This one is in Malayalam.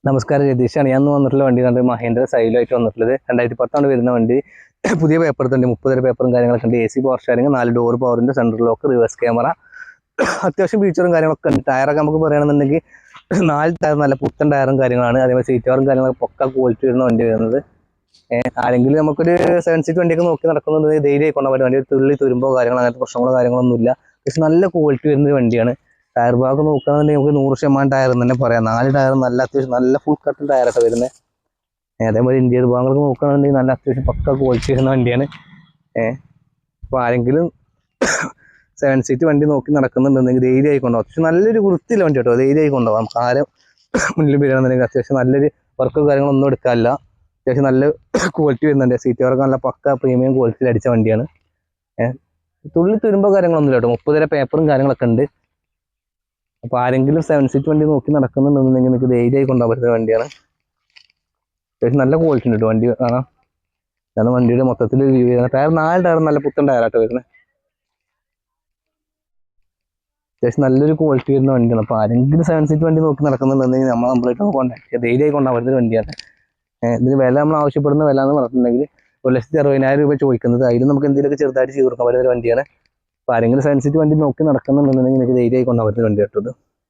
നമസ്കാരം, രതീഷാണ്. ഞാൻ വന്നിട്ടുള്ള വണ്ടി കണ്ട് മഹേന്ദ്ര സൈലുമായിട്ട് വന്നിട്ടുള്ളത് 2010 വരുന്ന വണ്ടി. പുതിയ പേപ്പർ തന്നെ 30 പേപ്പറും കാര്യങ്ങളൊക്കെ ഉണ്ട്. AC പവർ സ്റ്റാരിങ്, 4 ഡോർ പവറിന്റെ സെൻട്രൽ ലോക്ക്, റിവേഴ്സ് ക്യാമറ, അത്യാവശ്യം ഫീച്ചറും കാര്യങ്ങളൊക്കെ ഉണ്ട്. ടയറൊക്കെ നമുക്ക് പറയുകയാണെന്നുണ്ടെങ്കിൽ 4 ടയർ നല്ല പുത്തൻ ടയറും കാര്യങ്ങളാണ്. അതേപോലെ സീറ്റ് കവറും കാര്യങ്ങളൊക്കെ പൊക്ക ക്വാളിറ്റി വരുന്ന വണ്ടി വരുന്നത്. ആരെങ്കിലും നമുക്കൊരു 7 സീറ്റ് വണ്ടിയൊക്കെ നോക്കി നടക്കുന്നുണ്ടെങ്കിൽ ധൈര്യമായി കൊണ്ടാൽ പറ്റും. വണ്ടി തുള്ളി തുരുമ്പോ കാര്യങ്ങളോ അങ്ങനത്തെ പ്രശ്നങ്ങളോ കാര്യങ്ങളൊന്നുമില്ല. പക്ഷെ നല്ല ക്വാളിറ്റി വരുന്ന വണ്ടിയാണ്. ടയർ ഭാഗം നോക്കുകയാണെന്നുണ്ടെങ്കിൽ നമുക്ക് 100% ടയർ എന്ന് തന്നെ പറയാം. 4 ടയർ നല്ല അത്യാവശ്യം നല്ല ഫുൾ കട്ടൻ ടയറൊക്കെ വരുന്നത്. അതേപോലെ ഇന്ത്യൻ ഭാഗങ്ങളൊക്കെ നോക്കുകയാണെന്നുണ്ടെങ്കിൽ നല്ല അത്യാവശ്യം പക്ക ക്വാളിറ്റി വരുന്ന വണ്ടിയാണ്. അപ്പോൾ ആരെങ്കിലും 7 സീറ്റ് വണ്ടി നോക്കി നടക്കുന്നുണ്ടെങ്കിൽ ധൈര്യമായി കൊണ്ടുപോകാം. അത്യാവശ്യം നല്ലൊരു വൃത്തിയില്ല വണ്ടി കേട്ടോ. ധൈര്യമായി കൊണ്ടുപോകാം. നമുക്ക് ആരും മുന്നിൽ വരികയാണെന്നുണ്ടെങ്കിൽ അത്യാവശ്യം നല്ലൊരു വർക്കും കാര്യങ്ങളൊന്നും എടുക്കാനില്ല. അത്യാവശ്യം നല്ല ക്വാളിറ്റി വരുന്നുണ്ട്. സീറ്റ് കവറൊക്കെ നല്ല പക്ക പ്രീമിയം ക്വാളിറ്റിയിൽ അടിച്ച വണ്ടിയാണ്. തുള്ളി തുരുമ്പോ കാര്യങ്ങളൊന്നുമില്ല കേട്ടോ. 30 പേപ്പറും കാര്യങ്ങളൊക്കെ ഉണ്ട്. അപ്പോൾ ആരെങ്കിലും 7 സീറ്റ് വണ്ടി നോക്കി നടക്കുന്നുണ്ടെന്നുണ്ടെങ്കിൽ നിങ്ങൾക്ക് ധൈര്യമായി കൊണ്ടുപോകാൻ പറ്റുന്ന വണ്ടിയാണ്. അത്യാവശ്യം നല്ല ക്വാളിറ്റി ഉണ്ട് കേട്ടോ വണ്ടി കാണാം. അതാണ് വണ്ടിയുടെ മൊത്തത്തിൽ വ്യൂ ചെയ്യുന്നത്. ടയർ 4 ടയർ നല്ല പുത്തൻ ടയറാട്ടോ വരുന്നത്. അത്യാവശ്യം നല്ലൊരു ക്വാളിറ്റി വരുന്ന വണ്ടിയാണ്. അപ്പോൾ ആരെങ്കിലും 7 സീറ്റ് വണ്ടി നോക്കി നടക്കുന്നുണ്ടെങ്കിൽ നമ്മളായിട്ട് കോൺടാക്ട് ചെയ്യുക. ധൈര്യമായി കൊണ്ടുപോകാൻ പറ്റുന്ന വണ്ടിയാണ്. ഇതിന് വില നമ്മൾ ആവശ്യപ്പെടുന്ന വില എന്ന് പറഞ്ഞിട്ടുണ്ടെങ്കിൽ 1,60,000 രൂപ ചോദിക്കുന്നത്. അതിലും നമുക്ക് എന്തെങ്കിലുമൊക്കെ ചെറുതായിട്ട് ചെയ്ത് കൊടുക്കാൻ പറ്റുന്ന ഒരു വണ്ടിയാണ്. അപ്പോൾ ആരെങ്കിലും 7 സീറ്റ് വണ്ടി നോക്കി നടക്കുന്നുണ്ടെന്നുണ്ടെങ്കിൽ നിങ്ങൾക്ക് ധൈര്യമായി കൊണ്ടുപോകാൻ പറ്റുന്ന വണ്ടി കേട്ടോ ഇത്.